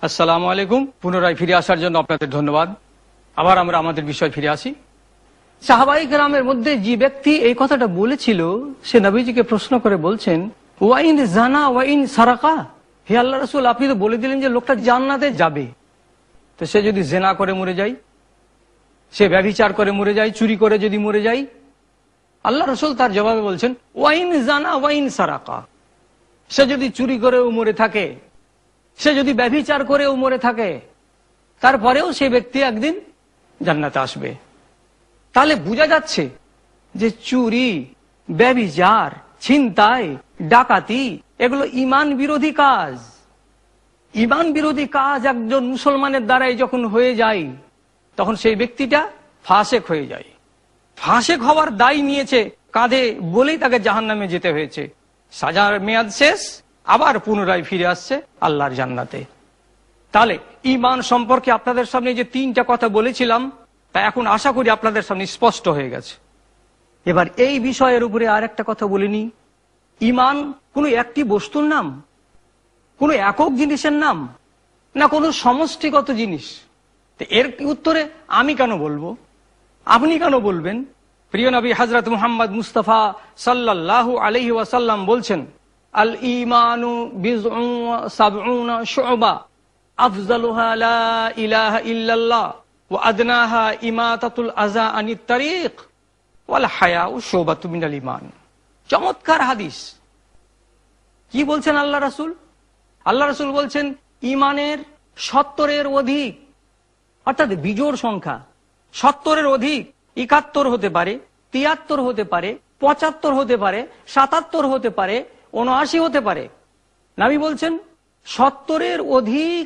আসসালামু আলাইকুম। পুনরায় ফিরে আসার জন্য আপনাদের ধন্যবাদ। আবার আমরা আমাদের বিষয় ফিরে আসি। সাহাবায়ে কেরামের মধ্যে যে ব্যক্তি এই কথাটা বলেছিল, সে নবীজিকে প্রশ্ন করে বলছেন, ওয়াইন জানা ওয়াইন সারাকা, হে আল্লাহ রাসূল, আপনি তো বলে দিলেন যে লোকটা জান্নাতে যাবে, তো সে যদি জেনা করে মরে যায়, সে ব্যভিচার করে মরে যায়, চুরি করে যদি মরে যায়? আল্লাহ রাসূল তার জবাবে বলছেন, ওয়াইন জানা ওয়াইন সারাকা, সে যদি চুরি করেও মরে থাকে, সে যদি ব্যভিচার করেও মরে থাকে, তারপরেও সে ব্যক্তি একদিন জান্নাতে আসবে। তাহলে বোঝা যাচ্ছে যে চুরি, ব্যভিচার, ছিনতাই, ডাকাতি এগুলো ঈমান বিরোধী কাজ। ঈমান বিরোধী কাজ একজন মুসলমানের দ্বারাই যখন হয়ে যায়, তখন সেই ব্যক্তিটা ফাসেক হয়ে যায়। ফাসেক হওয়ার দায় নিয়েছে কাঁধে বলেই তাকে জাহান্নামে যেতে হয়েছে। সাজার মেয়াদ শেষ, আবার পুনরায় ফিরে আসছে আল্লাহর জান্নাতে। তাহলে ঈমান সম্পর্কে আপনাদের সামনে যে তিনটা কথা বলেছিলাম, তা এখন আশা করি আপনাদের সামনে স্পষ্ট হয়ে গেছে। এবার এই বিষয়ের উপরে আর একটা কথা বলিনি। ঈমান কোনো একটি বস্তুর নাম, কোনো একক জিনিসের নাম, না কোনো সমষ্টিগত জিনিস? এর উত্তরে আমি কেন বলবো, আপনি কেন বলবেন? প্রিয় নবী হযরত মুহাম্মদ মুস্তাফা সাল্লাল্লাহু আলাইহি ওয়াসাল্লাম বলছেন, আল ঈমানু বিজউন ওয়া সাবউনা শু'বা আফজালুহা লা ইলাহা ইল্লাল্লাহ ওয়া আদনাহা ইমাতাতুল আযা আনিত তারিক ওয়াল হায়াউ শু'বাতুম মিনাল ঈমান। চমৎকার হাদিস। কি বলছেন আল্লাহ রাসূল? আল্লাহ রাসূল বলছেন ঈমানের 70-এর অধিক, অর্থাৎ বিজোড় সংখ্যা 70-এর অধিক, 71 হতে পারে, 73 হতে পারে, 75 হতে পারে, 77 হতে পারে, 79 হতে পারে। নবী বলছেন 70-এর অধিক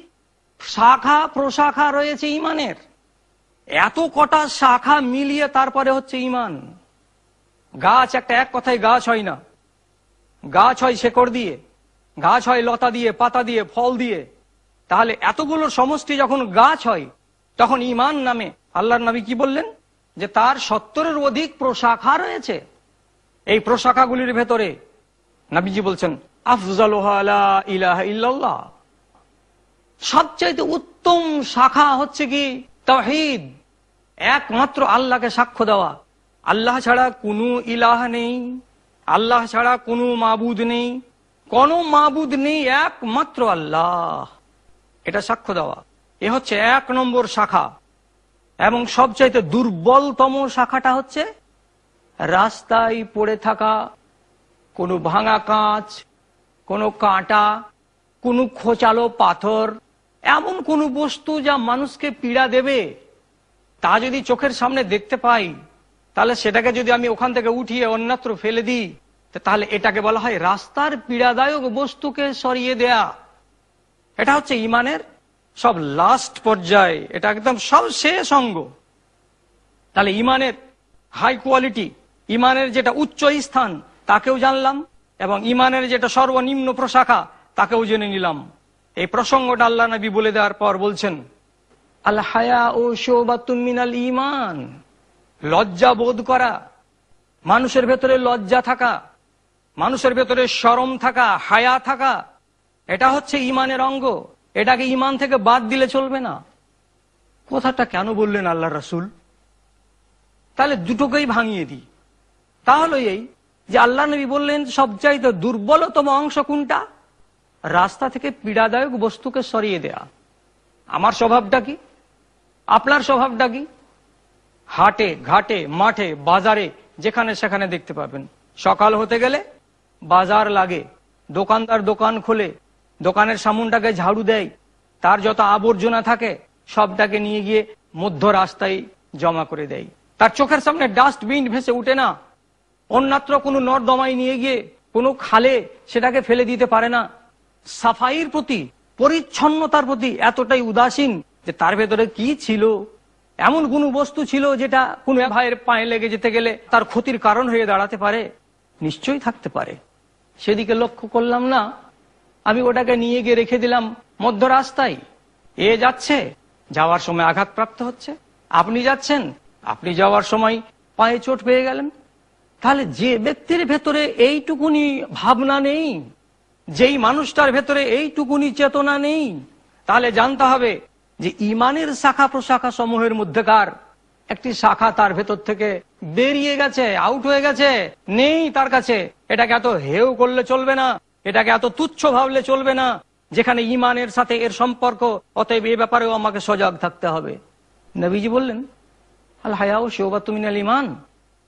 শাখা প্রশাখা রয়েছে ঈমানের। এত কটা শাখা মিলিয়ে তারপরে হচ্ছে ঈমান। গাছ একটা এক কথায় গাছ হয় না। গাছ হয় শেকড় দিয়ে, গাছ হয় লতা দিয়ে, পাতা দিয়ে, ফল দিয়ে। তাহলে এতগুলোর সমষ্টি যখন গাছ হয়, তখন ঈমান নামে আল্লাহর নবী কি বললেন? যে তার 70-এর অধিক প্রশাখা রয়েছে। এই প্রশাখাগুলির ভেতরে নবীজি বলছেন আফজালুহা লা ইলাহা ইল্লাল্লাহ, সবচাইতে উত্তম শাখা হচ্ছে কি তাওহীদ, একমাত্র আল্লাহকে সাক্ষ্য দেওয়া। আল্লাহ ছাড়া কোনো ইলাহ নেই, আল্লাহ ছাড়া কোনো মাবুদ নেই, কোনো মাবুদ নেই, একমাত্র আল্লাহ, এটা সাক্ষ্য দেওয়া। এ হচ্ছে 1 নম্বর শাখা। এবং সবচাইতে দুর্বলতম শাখাটা হচ্ছে রাস্তায় পড়ে থাকা কোনো ভাঙা কাঁচ, কোনো কাঁটা, কোনো খোঁচালো পাথর, এমন কোনো বস্তু যা মানুষকে পীড়া দেবে, তা যদি চোখের সামনে দেখতে পাই, তাহলে সেটাকে যদি আমি ওখান থেকে উঠিয়ে অন্যত্র ফেলে দিই, তাহলে এটাকে বলা হয় রাস্তার পীড়াদায়ক বস্তুকে সরিয়ে দেয়া। এটা হচ্ছে ঈমানের সব লাস্ট পর্যায়ে, এটা একদম সব শেষ অঙ্গ। তাহলে ঈমানের হাই কোয়ালিটি, ঈমানের যেটা উচ্চ স্থান তাকেও জানলাম, এবং ঈমানের যেটা সর্বনিম্ন প্রশাখা তাকেও জেনে নিলাম। এই প্রসঙ্গটা আল্লাহ নবী বলে দেওয়ার পর বলছেন, আল হায়াউ শুবাতুম মিনাল ঈমান, লজ্জা বোধ করা, মানুষের ভেতরে লজ্জা থাকা, মানুষের ভেতরে শরম থাকা, হায়া থাকা, এটা হচ্ছে ঈমানের অঙ্গ। এটাকে ঈমান থেকে বাদ দিলে চলবে না। কথাটা কেন বললেন আল্লাহ রাসূল? তাহলে দুটোকেই ভাঙিয়ে দিই। তাহলে এই যে আল্লাহ নবী বললেন সবচাইতে দুর্বলতম অংশ কোনটা? রাস্তা থেকে পীড়াদায়ক বস্তুকে সরিয়ে দেয়া। আমার স্বভাবটা কি? আপনার স্বভাবটা কি? হাটে ঘাটে মাঠে বাজারে যেখানে সেখানে দেখতে পাবেন, সকাল হতে গেলে বাজার লাগে, দোকানদার দোকান খোলে, দোকানের সামনটাকে ঝাড়ু দেয়, তার যত আবর্জনা থাকে সবটাকে নিয়ে গিয়ে মধ্য রাস্তায় জমা করে দেয়। তার চোখের সামনে ডাস্টবিন ভেসে উঠে না, অন্যত্র কোনো নর্দমায় নিয়ে গিয়ে কোনো খালে সেটাকে ফেলে দিতে পারে না। সাফাইয়ের প্রতি, পরিচ্ছন্নতার প্রতি এতটাই উদাসীন যে তার ভেতরে কি ছিল, এমন কোন বস্তু ছিল যেটা কোনো ভাইয়ের পায়ে লেগে যেতে গেলে তার ক্ষতির কারণ হয়ে দাঁড়াতে পারে? নিশ্চয়ই থাকতে পারে। সেদিকে লক্ষ্য করলাম না, আমি ওটাকে নিয়ে গিয়ে রেখে দিলাম মধ্য রাস্তায়। এ যাচ্ছে, যাওয়ার সময় আঘাতপ্রাপ্ত হচ্ছে, আপনি যাচ্ছেন, আপনি যাওয়ার সময় পায়ে চোট পেয়ে গেলেন। তাহলে যে ব্যক্তির ভেতরে এইটুকুনি ভাবনা নেই, যেই মানুষটার ভেতরে এইটুকুনি চেতনা নেই, তাহলে জানতে হবে যে ইমানের শাখা প্রশাখা সমূহের মধ্যেকার একটি শাখা তার ভেতর থেকে বেরিয়ে গেছে, আউট হয়ে গেছে, নেই তার কাছে। এটাকে এত হেউ করলে চলবে না, এটাকে এত তুচ্ছ ভাবলে চলবে না, যেখানে ইমানের সাথে এর সম্পর্ক। অতএব এ ব্যাপারেও আমাকে সজাগ থাকতে হবে। নবীজি বললেন আল হায়াউ শুবাতুম মিনাল ঈমান।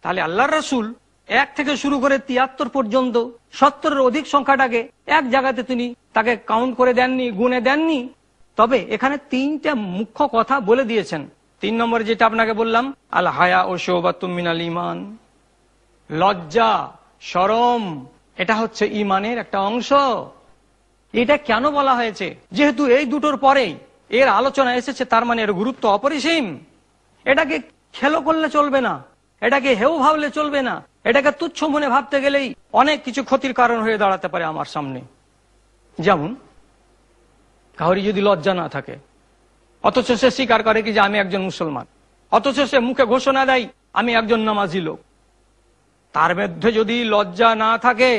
তাহলে আল্লাহর রাসূল 1 থেকে শুরু করে 73 পর্যন্ত 70-এর অধিক সংখ্যাটাকে এক জায়গাতে তিনি তাকে কাউন্ট করে দেননি, গুণে দেননি। তবে এখানে 3টা মুখ্য কথা বলে দিয়েছেন। 3 নম্বরে যেটা আপনাকে বললাম, আল হায়াউ শুবাতুম মিনাল ঈমান, লজ্জা শরম, এটা হচ্ছে ইমানের একটা অংশ। এটা কেন বলা হয়েছে? যেহেতু এই দুটোর পরেই এর আলোচনা এসেছে, তার মানে এর গুরুত্ব অপরিসীম। এটাকে খেলো করলে চলবে না, এটাকে হেউ ভাবলে চলবে না, এটাকে তুচ্ছ মনে ভাবতে গেলেই অনেক কিছু ক্ষতির কারণ হয়ে দাঁড়াতে পারে আমার সামনে। যেমন কাউরি যদি লজ্জা না থাকে, অথচ সে স্বীকার করে কি যে আমি একজন মুসলমান, অথচ সে মুখে ঘোষণা দেয় আমি একজন নামাজি লোক। তার মধ্যে যদি লজ্জা না থাকে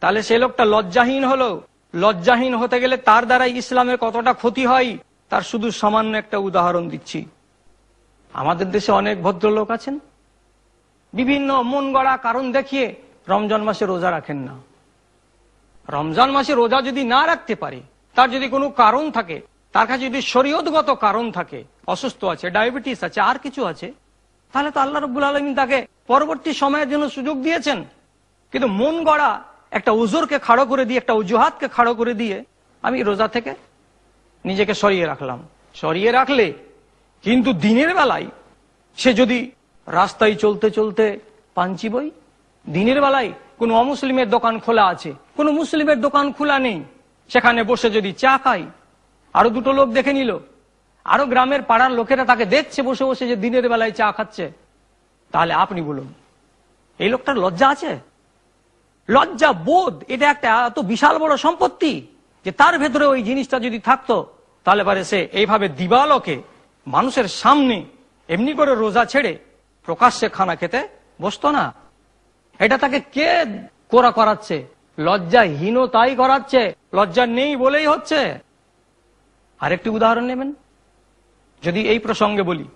তাহলে সে লোকটা লজ্জাহীন হলো। লজ্জাহীন হতে গেলে তার দ্বারা ইসলামের কতটা ক্ষতি হয় তার শুধু সামান্য একটা উদাহরণ দিচ্ছি। আমাদের দেশে অনেক ভদ্রলোক আছেন, বিভিন্ন মন গড়া কারণ দেখিয়ে রমজান মাসে রোজা রাখেন না। রমজান মাসে রোজা যদি না রাখতে পারে, তার যদি কোনো কারণ থাকে, তার কাছে যদি শরীয়তগত কারণ থাকে, অসুস্থ আছে, ডায়াবেটিস আছে, আর কিছু আছে, তাহলে তো আল্লাহ রাব্বুল আলামিন তাকে পরবর্তী সময়ের জন্য সুযোগ দিয়েছেন। কিন্তু মন গড়া একটা উজুরকে খাড়ো করে দিয়ে, একটা অজুহাতকে খাড়ো করে দিয়ে আমি রোজা থেকে নিজেকে সরিয়ে রাখলাম। সরিয়ে রাখলে কিন্তু দিনের বেলায় সে যদি রাস্তায় চলতে চলতে পাঞ্চি বই, দিনের বেলায় কোনো অমুসলিমের দোকান খোলা আছে, কোনো মুসলিমের দোকান খোলা নেই, সেখানে বসে যদি চা খাই, আরো দুটো লোক দেখে নিল, আরো গ্রামের পাড়ার লোকেরা তাকে দেখছে বসে বসে যে দিনের বেলায় চা খাচ্ছে, তাহলে আপনি বলুন এই লোকটার লজ্জা আছে? লজ্জা বোধ এটা একটা এত বিশাল বড় সম্পত্তি যে তার ভেতরে ওই জিনিসটা যদি থাকতো তাহলে পারে সে এইভাবে দিবালোকে মানুষের সামনে এমনি করে রোজা ছেড়ে প্রকাশ্যে খানা খেতে বসতো না। এটা তাকে কে করাচ্ছে? লজ্জাহীনতাই করাচ্ছে, লজ্জা নেই বলেই হচ্ছে। আরেকটি উদাহরণ নেবেন, যদি এই প্রসঙ্গে বলি,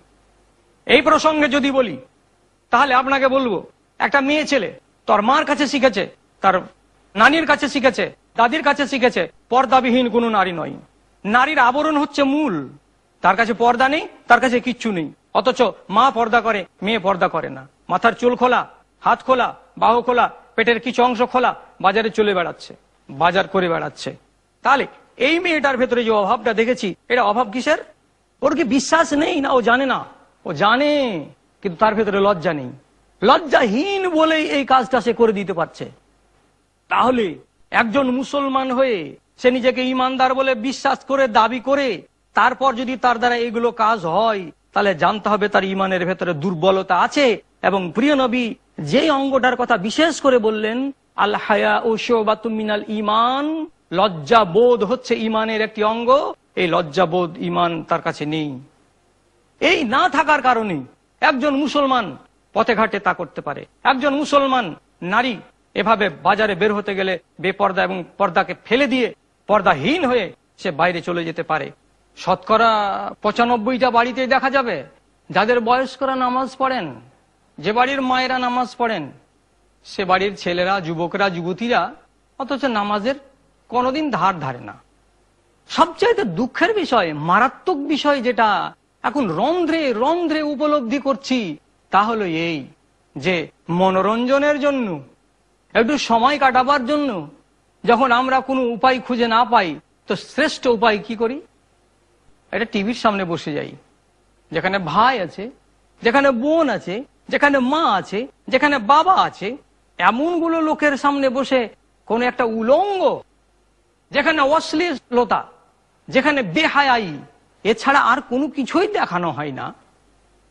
এই প্রসঙ্গে যদি বলি তাহলে আপনাকে বলবো, একটা মেয়ে ছেলে তার মার কাছে শিখেছে, তার নানির কাছে শিখেছে, দাদির কাছে শিখেছে পর্দাবিহীন কোনো নারী নয়। নারীর আবরণ হচ্ছে মূল, তার কাছে পর্দা নেই, তার কাছে কিচ্ছু নেই। অথচ মা পর্দা করে, মেয়ে পর্দা করে না। মাথার চুল খোলা, হাত খোলা, বাহু খোলা, পেটের কিছু অংশ খোলা, বাজারে চলে বেড়াচ্ছে, বাজার করে বেড়াচ্ছে। তাহলে এই মেয়েটার ভেতরে যে অভাবটা দেখেছি, এটা অভাব কিসের? ওর কি বিশ্বাস নেই না ও জানে না? ও জানে, কিন্তু তার ভেতরে লজ্জা নেই। লজ্জাহীন বলেই এই কাজটা সে করে দিতে পারছে। তাহলে একজন মুসলমান হয়ে সে নিজেকে ইমানদার বলে বিশ্বাস করে দাবি করে তারপর যদি তার দ্বারা এগুলো কাজ হয়, তাহলে জানতে হবে তার ইমানের ভেতরে দুর্বলতা আছে। এবং প্রিয় নবী যেই অঙ্গটার কথা বিশেষ করে বললেন, আল হায়াউ শুবাতুম মিনাল ঈমান, লজ্জা বোধ হচ্ছে ইমানের একটি অঙ্গ, এই লজ্জা বোধ ইমান তার কাছে নেই। এই না থাকার কারণে একজন মুসলমান পথে ঘাটে তা করতে পারে। একজন মুসলমান নারী এভাবে বাজারে বের হতে গেলে বেপর্দা এবং পর্দাকে ফেলে দিয়ে পর্দাহীন হয়ে সে বাইরে চলে যেতে পারে। শতকরা 95টা বাড়িতে দেখা যাবে যাদের বয়স্করা নামাজ পড়েন, যে বাড়ির মায়েরা নামাজ পড়েন, সে বাড়ির ছেলেরা, যুবকরা, যুবতীরা অথচ নামাজের কোনোদিন ধার ধারে না। সবচাইতে দুঃখের বিষয়, মারাত্মক বিষয় যেটা এখন রন্ধ্রে রন্ধ্রে উপলব্ধি করছি, তা হলো এই যে মনোরঞ্জনের জন্য, একটু সময় কাটাবার জন্য যখন আমরা কোনো উপায় খুঁজে না পাই, তো শ্রেষ্ঠ উপায় কি করি? এটা টিভির সামনে বসে যাই। যেখানে ভাই আছে, যেখানে বোন আছে, যেখানে মা আছে, যেখানে বাবা আছে, এমনগুলো লোকের সামনে বসে কোন একটা উলঙ্গ, যেখানে অশ্লীলতা, যেখানে বেহায়াই, এছাড়া আর কোনো কিছুই দেখানো হয় না,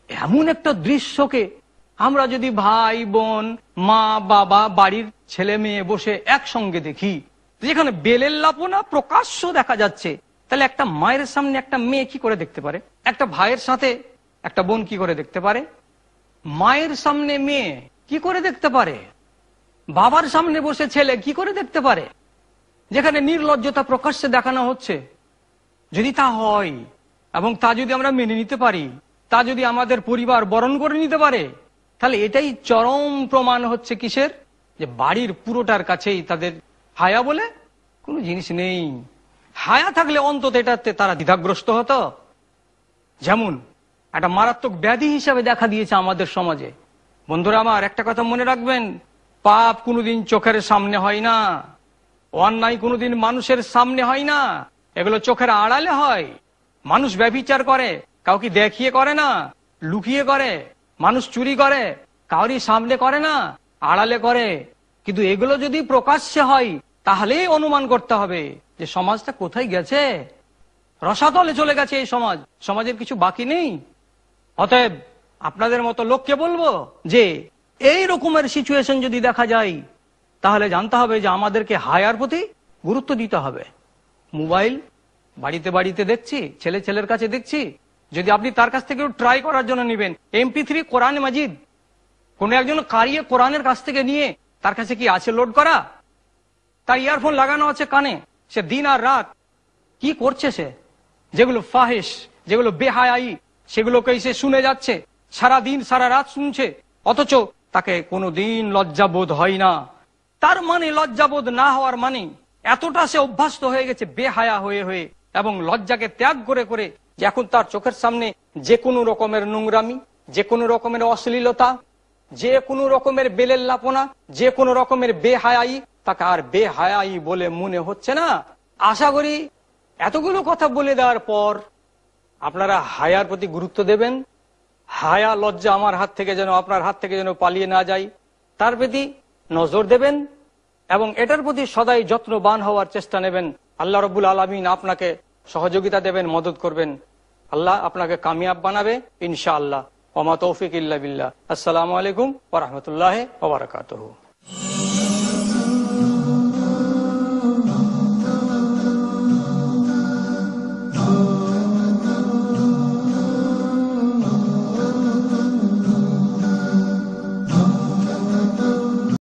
এমন একটা দৃশ্যকে আমরা যদি ভাই বোন মা বাবা বাড়ির ছেলে মেয়ে বসে একসঙ্গে দেখি, যেখানে বেলের লাপনা প্রকাশ্য দেখা যাচ্ছে, তাহলে একটা মায়ের সামনে একটা মেয়ে কি করে দেখতে পারে? একটা ভাইয়ের সাথে একটা বোন কি করে দেখতে পারে? মায়ের সামনে মেয়ে কি করে দেখতে পারে? বাবার সামনে বসে ছেলে কি করে দেখতে পারে? যেখানে নির্লজ্জতা প্রকাশ্যে দেখানো হচ্ছে, যদি তা হয় এবং তা যদি আমরা মেনে নিতে পারি, তা যদি আমাদের পরিবার বরণ করে নিতে পারে, তাহলে এটাই চরম প্রমাণ হচ্ছে কিসের, যে বাড়ির পুরোটার কাছেই তাদের হায়া বলে কোনো জিনিস নেই। হায়া থাকলে অন্তত এটাতে তারা দ্বিধাগ্রস্ত হতো। যেমন একটা মারাত্মক ব্যাধি হিসাবে দেখা দিয়েছে আমাদের সমাজে। বন্ধুরা আমার, একটা কথা মনে রাখবেন, পাপ কোনোদিন চোখের সামনে হয় না, অন্যায় কোনোদিন মানুষের সামনে হয় না, এগুলো চোখের আড়ালে হয়। মানুষ ব্যভিচার করে, কাউকে দেখিয়ে করে না, লুকিয়ে করে। মানুষ চুরি করে, কাউরি সামনে করে না, আড়ালে করে। কিন্তু এগুলো যদি প্রকাশ্যে হয়, তাহলেই অনুমান করতে হবে যে সমাজটা কোথায় গেছে, রসাতলে চলে গেছে এই সমাজ, সমাজের কিছু বাকি নেই। অতএব আপনাদের মতো লোককে বলবো যে এই রকমের সিচুয়েশন যদি দেখা যায়, তাহলে জানতে হবে যে আমাদেরকে হায়ার প্রতি গুরুত্ব দিতে হবে। মোবাইল বাড়িতে বাড়িতে দেখছি, ছেলে ছেলের কাছে দেখছি, যদি আপনি তার কাছ থেকে ট্রাই করার জন্য নেবেন MP3 কোরআন মাজিদ, কোন একজন কারিয়ে কোরআনের কাছ থেকে নিয়ে তার কাছে কি আছে লোড করা? তার ইয়ারফোন লাগানো আছে কানে, সে দিন আর রাত কি করছে, সে যেগুলো ফাহিশ, যেগুলো বেহায়াই, সেগুলোকে সে শুনে যাচ্ছে, সারা দিন সারা রাত শুনছে, অথচ তাকে কোনোদিন লজ্জাবোধ হয় না। তার মানে লজ্জাবোধ না হওয়ার মানে এতটা সে অভ্যস্ত হয়ে গেছে বেহায়া হয়ে হয়ে এবং লজ্জাকে ত্যাগ করে করে, যে এখন তার চোখের সামনে যে কোনো রকমের নোংরামি, যে কোনো রকমের অশ্লীলতা, যে কোনো রকমের বেলেল্লাপনা, যে কোনো রকমের বেহায়াই, তাকে আর বেহায়াই বলে মনে হচ্ছে না। আশা করি এতগুলো কথা বলে দেওয়ার পর আপনারা হায়ার প্রতি গুরুত্ব দেবেন। হায়া লজ্জা আমার হাত থেকে যেন, আপনার হাত থেকে যেন পালিয়ে না যায়, তার প্রতি নজর দেবেন এবং এটার প্রতি সদাই যত্নবান হওয়ার চেষ্টা নেবেন। আল্লাহ রাব্বুল আলামিন আপনাকে সহযোগিতা দেবেন, মদত করবেন। আল্লাহ আপনাকে কামিয়াব বানাবে ইনশাআল্লাহ। ওয়া মা তৌফিক ইল্লা বিল্লাহ। আসসালামু আলাইকুম ওয়া রাহমাতুল্লাহি ওয়া বারাকাতুহু।